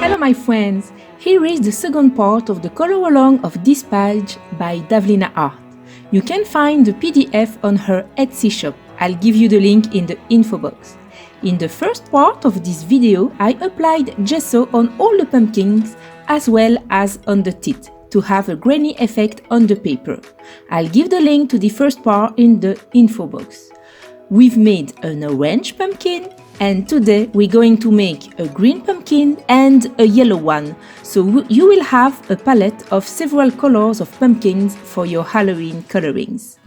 Hello my friends, here is the second part of the color along of this page by Davlina Art. You can find the PDF on her Etsy shop. I'll give you the link in the info box. In the first part of this video, I applied gesso on all the pumpkins as well as on the teeth to have a grainy effect on the paper. I'll give the link to the first part in the info box. We've made an orange pumpkin and today we're going to make a green pumpkin and a yellow one. So you will have a palette of several colors of pumpkins for your Halloween colorings.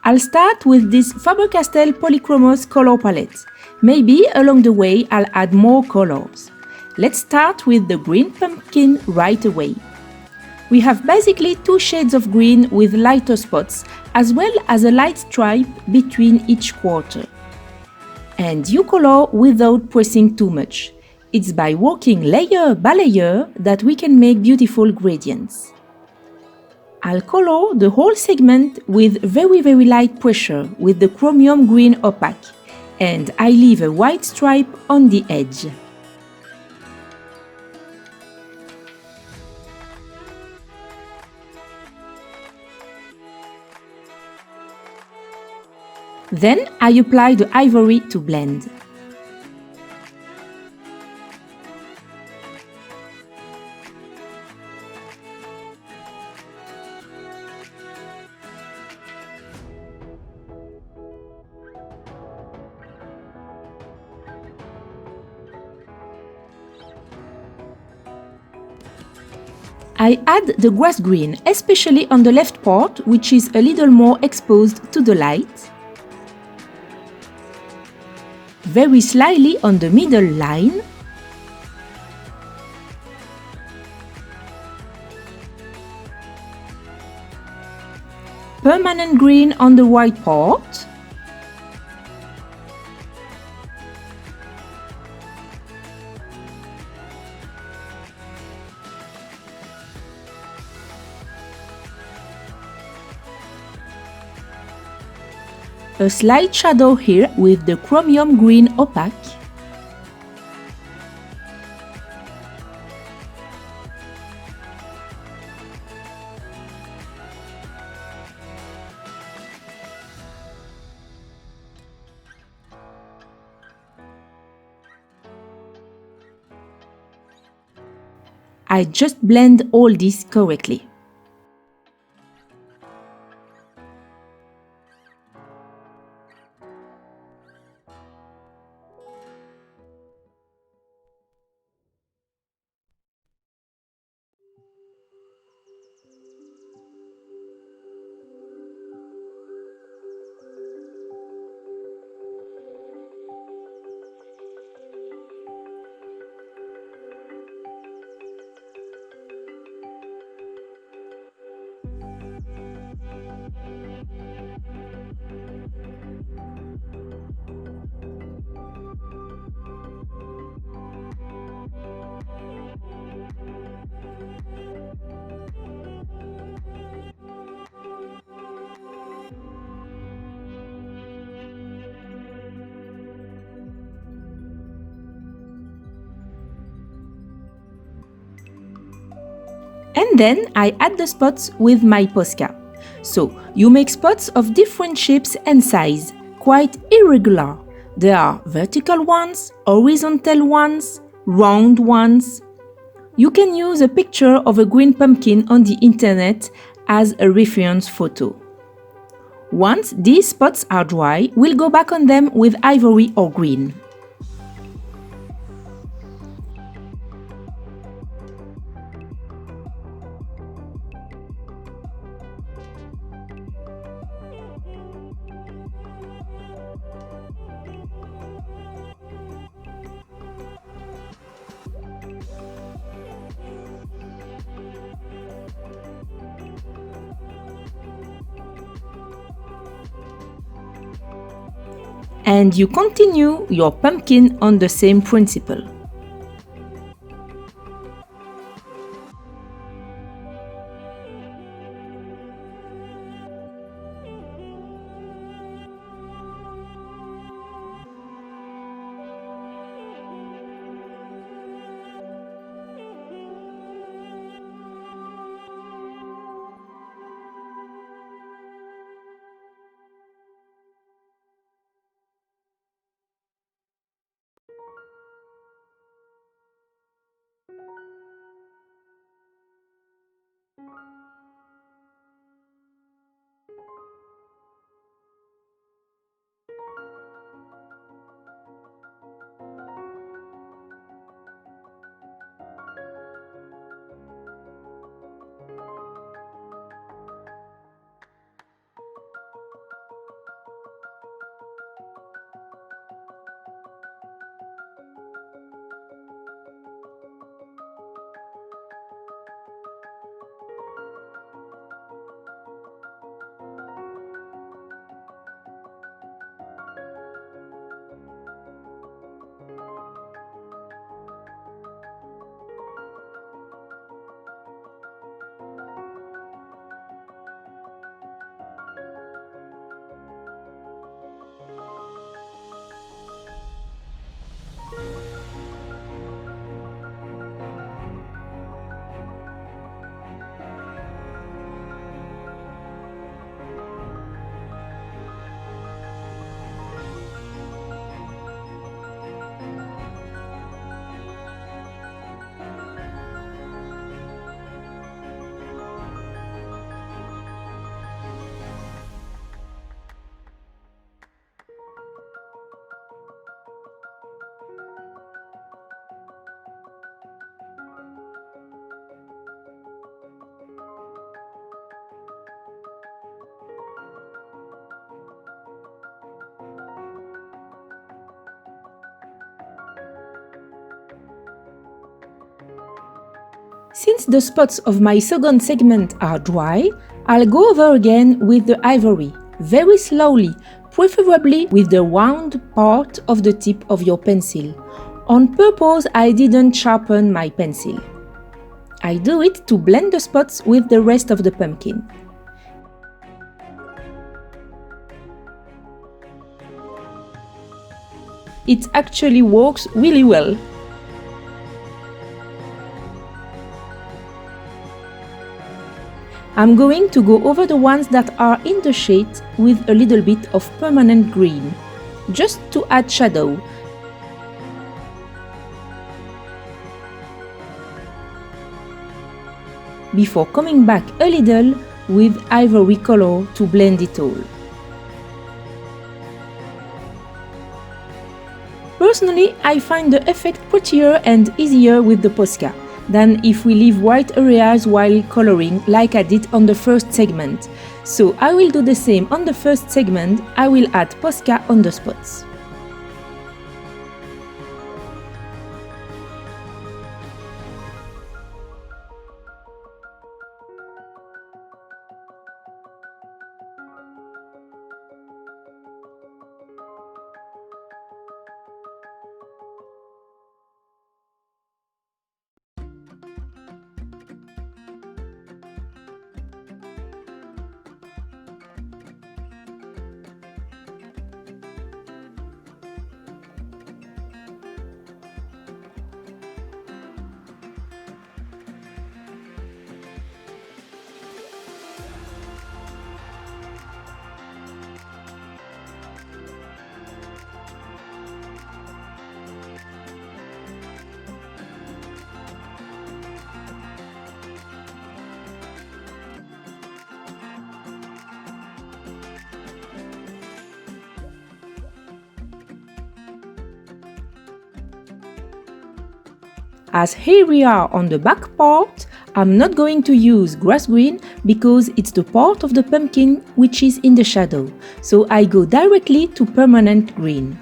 I'll start with this Faber-Castell Polychromos color palette. Maybe along the way I'll add more colors. Let's start with the green pumpkin right away. We have basically two shades of green with lighter spots, as well as a light stripe between each quarter. And you color without pressing too much. It's by working layer by layer that we can make beautiful gradients. I'll color the whole segment with very light pressure with the chromium green opaque, and I leave a white stripe on the edge. Then I apply the ivory to blend. I add the grass green, especially on the left part, which is a little more exposed to the light. Very slightly on the middle line. Permanent green on the white part. A slight shadow here with the chromium green opaque. I just blend all this correctly. And then I add the spots with my Posca. So you make spots of different shapes and size, quite irregular. There are vertical ones, horizontal ones, round ones. You can use a picture of a green pumpkin on the internet as a reference photo. Once these spots are dry, we'll go back on them with ivory or green. And you continue your pumpkin on the same principle. Since the spots of my second segment are dry, I'll go over again with the ivory, very slowly, preferably with the round part of the tip of your pencil. On purpose, I didn't sharpen my pencil. I do it to blend the spots with the rest of the pumpkin. It actually works really well. I'm going to go over the ones that are in the shade with a little bit of permanent green, just to add shadow. Before coming back a little with ivory color to blend it all. Personally, I find the effect prettier and easier with the Posca than if we leave white areas while coloring like I did on the first segment. So I will do the same on the first segment. I will add Posca on the spots. As here we are on the back part, I'm not going to use grass green because it's the part of the pumpkin which is in the shadow, so I go directly to permanent green.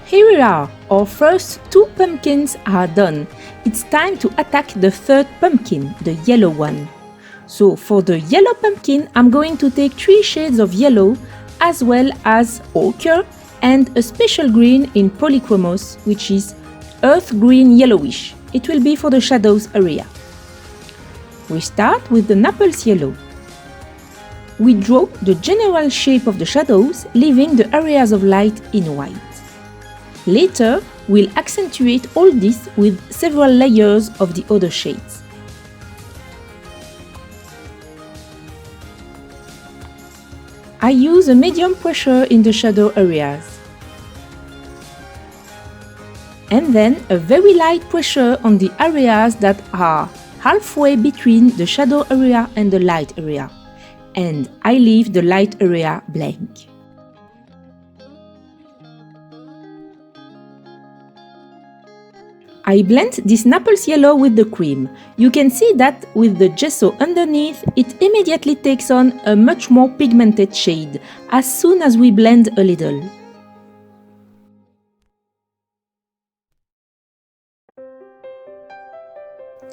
Here we are, our first 2 pumpkins are done. It's time to attack the third pumpkin, the yellow one. So for the yellow pumpkin, I'm going to take 3 shades of yellow as well as ochre and a special green in polychromos, which is earth green yellowish. It will be for the shadows area. We start with the Naples yellow. We draw the general shape of the shadows, leaving the areas of light in white. Later, we'll accentuate all this with several layers of the other shades. I use a medium pressure in the shadow areas. And then a very light pressure on the areas that are halfway between the shadow area and the light area. And I leave the light area blank. I blend this Naples yellow with the cream. You can see that with the gesso underneath, it immediately takes on a much more pigmented shade as soon as we blend a little.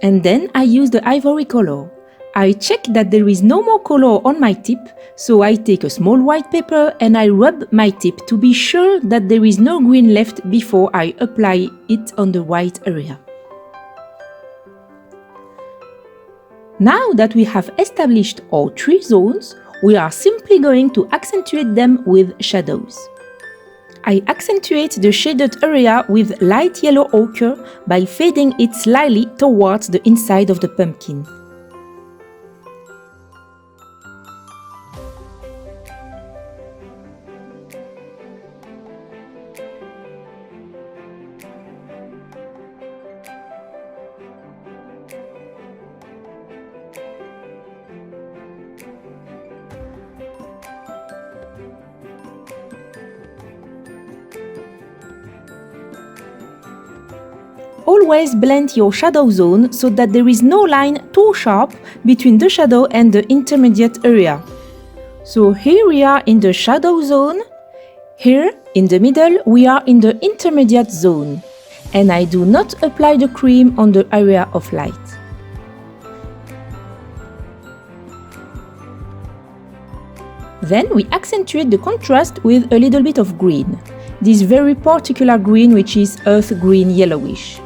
And then I use the ivory color. I check that there is no more color on my tip, so I take a small white paper and I rub my tip to be sure that there is no green left before I apply it on the white area. Now that we have established our 3 zones, we are simply going to accentuate them with shadows. I accentuate the shaded area with light yellow ochre by fading it slightly towards the inside of the pumpkin. Always blend your shadow zone so that there is no line too sharp between the shadow and the intermediate area. So here we are in the shadow zone. Here, in the middle, we are in the intermediate zone. And I do not apply the cream on the area of light. Then we accentuate the contrast with a little bit of green. This very particular green, which is earth green yellowish.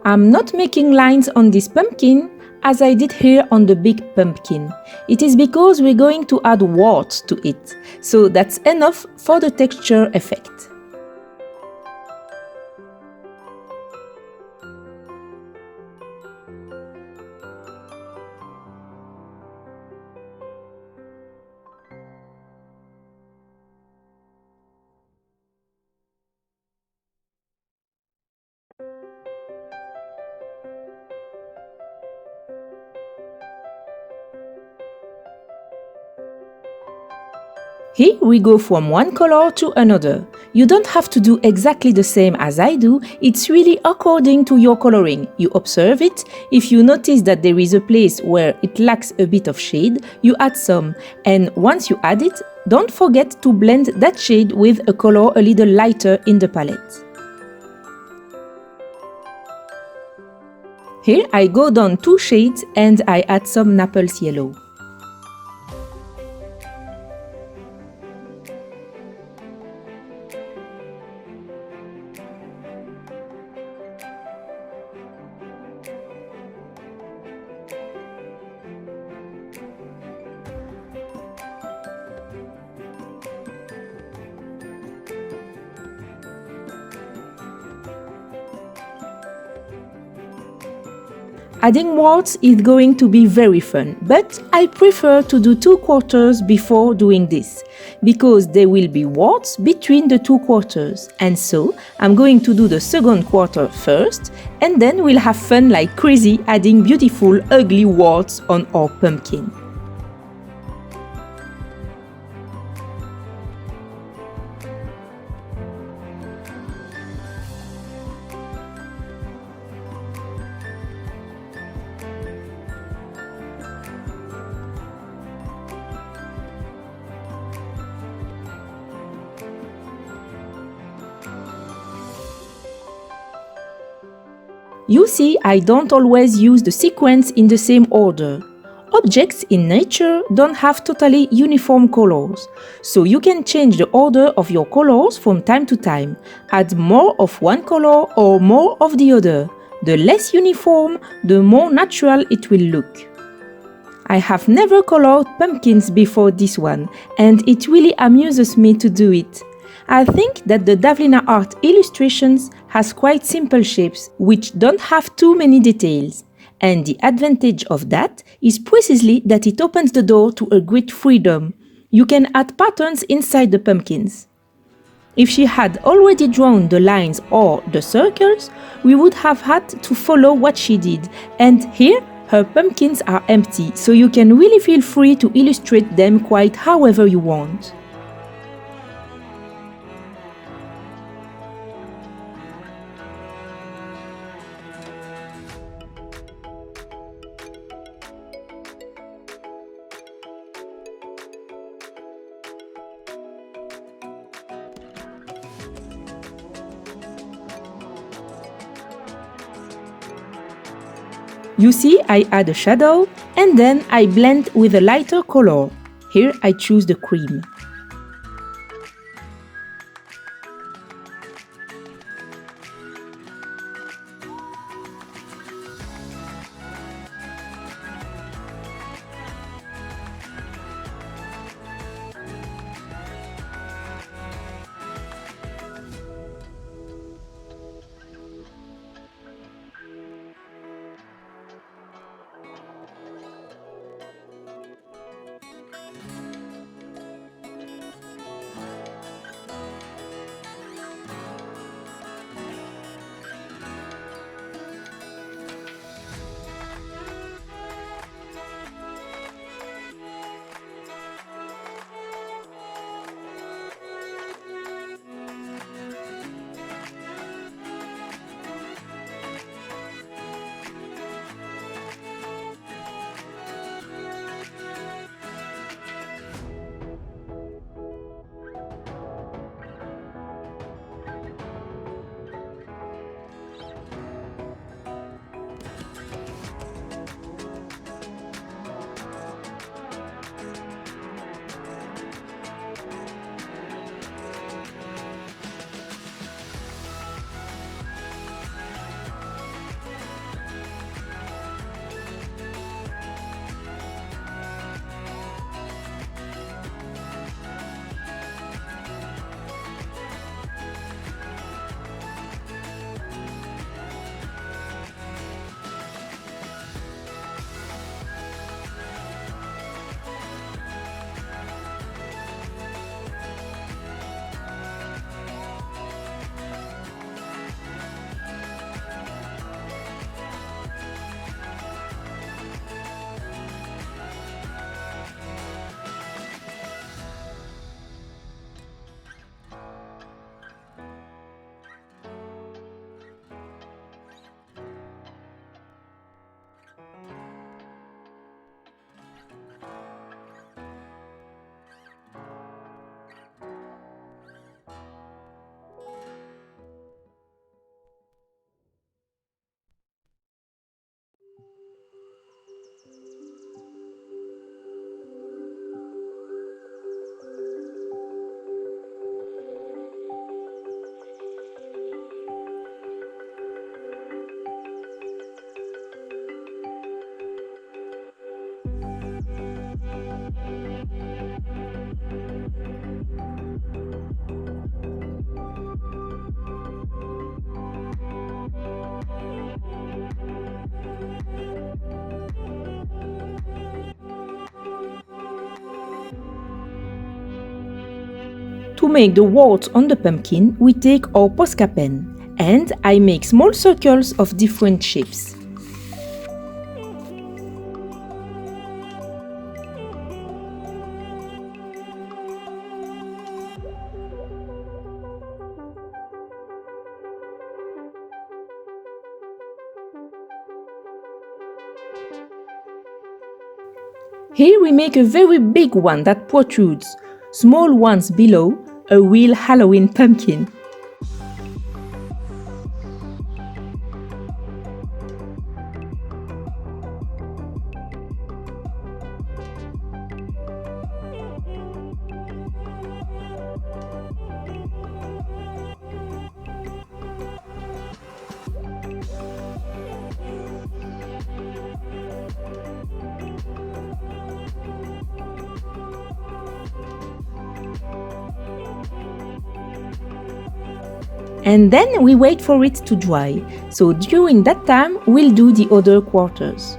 I'm not making lines on this pumpkin as I did here on the big pumpkin. It is because we're going to add warts to it, so that's enough for the texture effect. Here we go from one color to another. You don't have to do exactly the same as I do, it's really according to your coloring. You observe it, if you notice that there is a place where it lacks a bit of shade, you add some, and once you add it, don't forget to blend that shade with a color a little lighter in the palette. Here I go down 2 shades and I add some Naples yellow. Adding warts is going to be very fun, but I prefer to do 2 quarters before doing this, because there will be warts between the 2 quarters, and so I'm going to do the second quarter first, and then we'll have fun like crazy adding beautiful ugly warts on our pumpkin. You see, I don't always use the sequence in the same order. Objects in nature don't have totally uniform colors, so you can change the order of your colors from time to time, add more of one color or more of the other. The less uniform, the more natural it will look. I have never colored pumpkins before this one, and it really amuses me to do it. I think that the Davlina Art illustrations has quite simple shapes which don't have too many details, and the advantage of that is precisely that it opens the door to a great freedom. You can add patterns inside the pumpkins. If she had already drawn the lines or the circles, we would have had to follow what she did, and here her pumpkins are empty, so you can really feel free to illustrate them quite however you want. You see, I add a shadow and then I blend with a lighter color. Here I choose the cream. To make the warts on the pumpkin, we take our Posca pen and I make small circles of different shapes. Here we make a very big one that protrudes, small ones below, a real Halloween pumpkin. And then we wait for it to dry, so during that time we'll do the other quarters.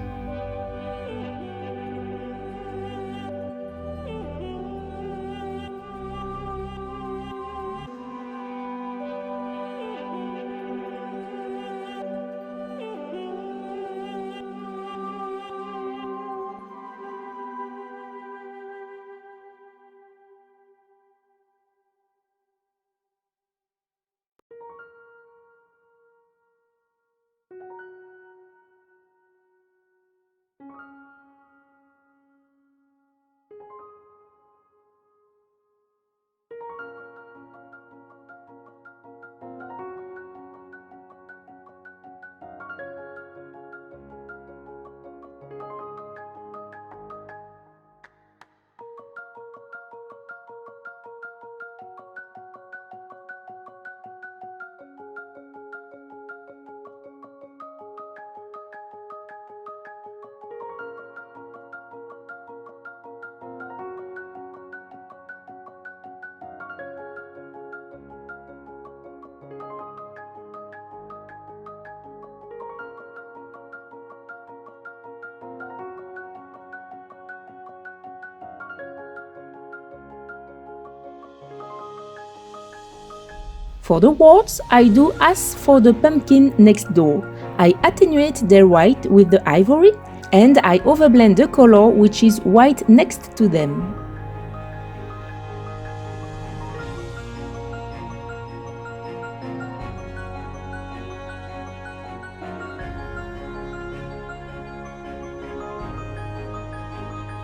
For the warts, I do as for the pumpkin next door. I attenuate their white with the ivory and I overblend the color which is white next to them.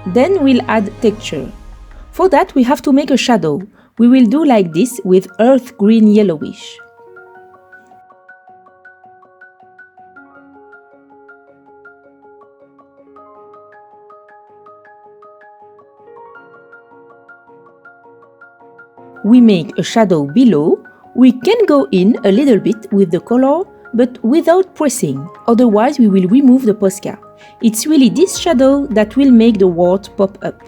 Then we'll add texture. For that we have to make a shadow. We will do like this with earth green yellowish. We make a shadow below. We can go in a little bit with the color, but without pressing, otherwise we will remove the Posca. It's really this shadow that will make the wart pop up.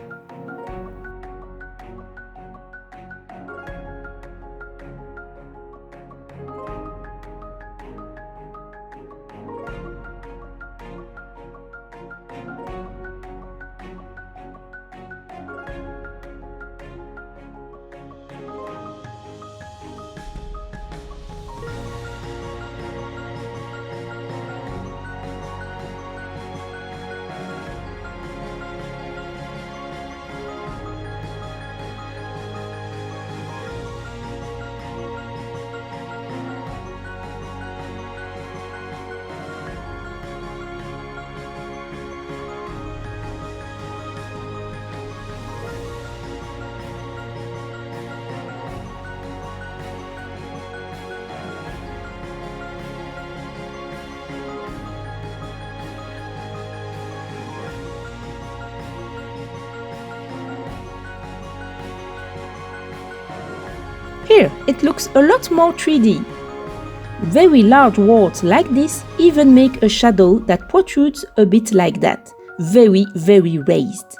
Here, it looks a lot more 3D. Very large warts like this even make a shadow that protrudes a bit like that. Very, very raised.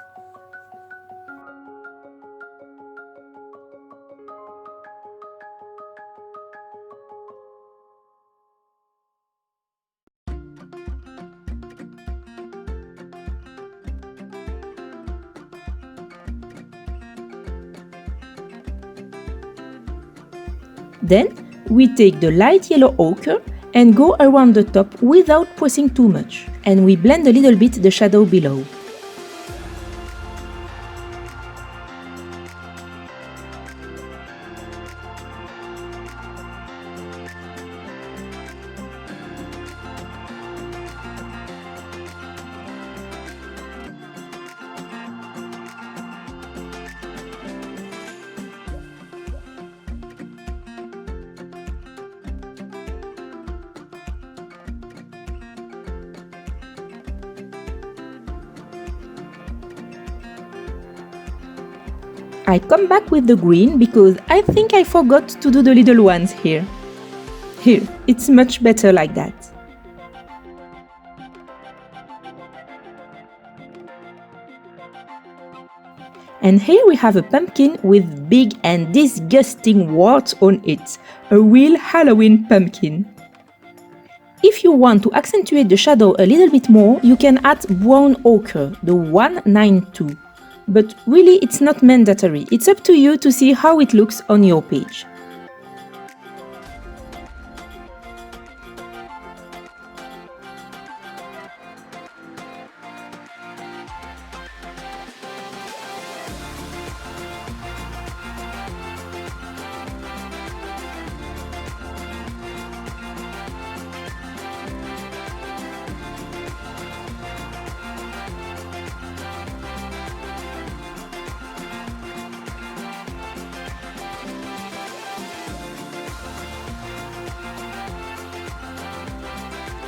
Then, we take the light yellow ochre and go around the top without pressing too much, and we blend a little bit the shadow below. I come back with the green because I think I forgot to do the little ones here. Here, it's much better like that. And here we have a pumpkin with big and disgusting warts on it. A real Halloween pumpkin. If you want to accentuate the shadow a little bit more, you can add brown ochre, the 192. But really it's not mandatory, it's up to you to see how it looks on your page.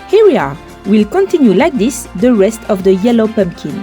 Here we are. We'll continue like this the rest of the yellow pumpkin.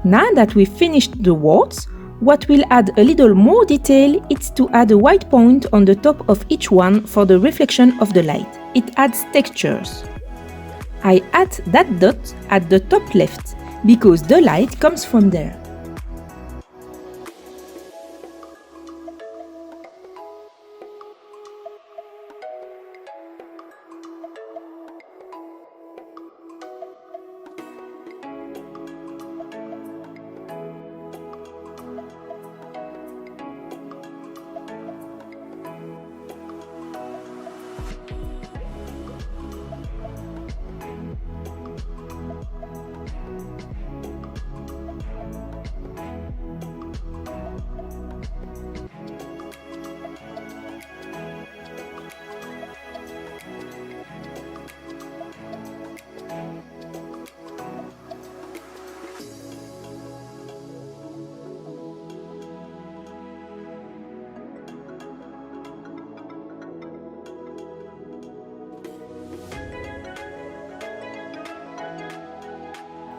Now that we've finished the warts, what will add a little more detail is to add a white point on the top of each one for the reflection of the light. It adds textures. I add that dot at the top left because the light comes from there.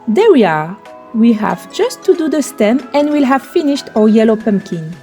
There we are! We have just to do the stem and we'll have finished our yellow pumpkin.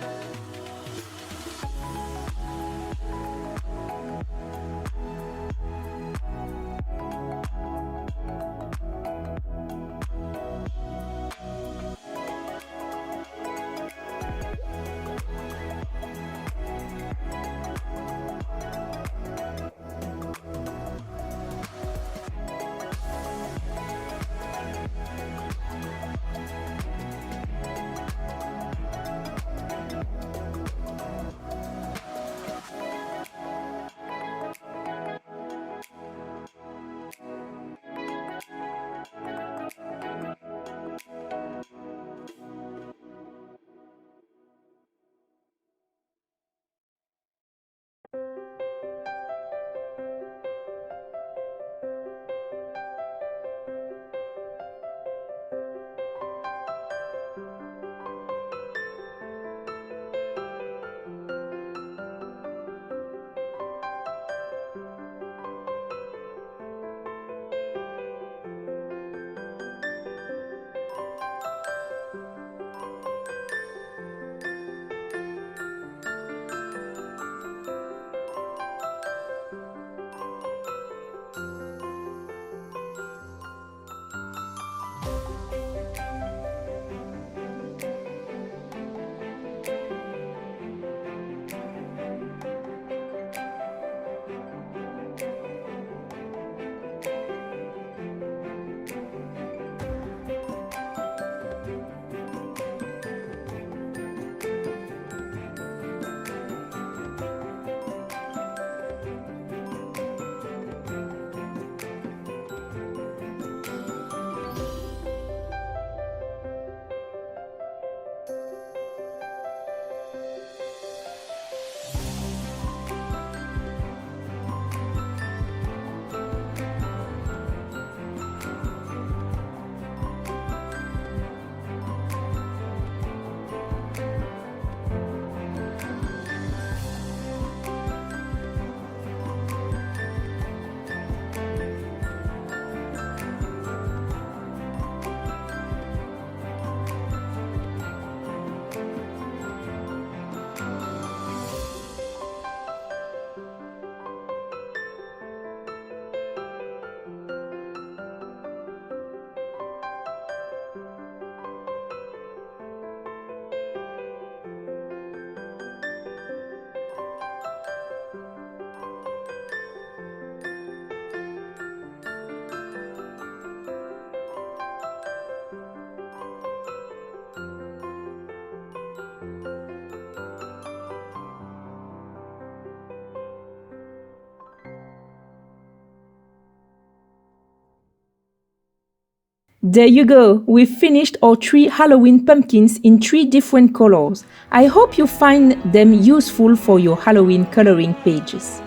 There you go! We've finished our 3 Halloween pumpkins in 3 different colors. I hope you find them useful for your Halloween coloring pages.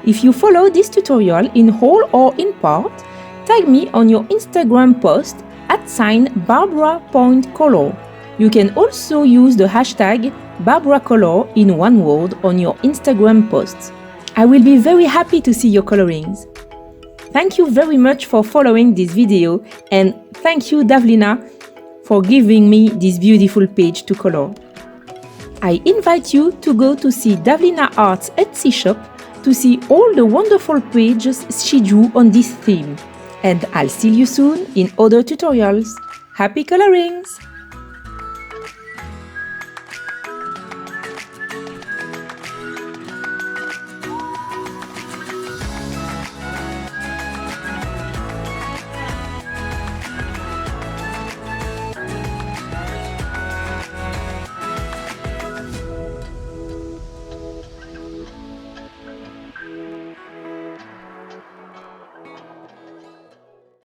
If you follow this tutorial in whole or in part, tag me on your Instagram post @BarbaraPointColor. You can also use the hashtag BarbaraColor in one word on your Instagram posts. I will be very happy to see your colorings. Thank you very much for following this video, and thank you Davlina for giving me this beautiful page to color. I invite you to go to see Davlina Art's Etsy shop to see all the wonderful pages she drew on this theme. And I'll see you soon in other tutorials. Happy colorings!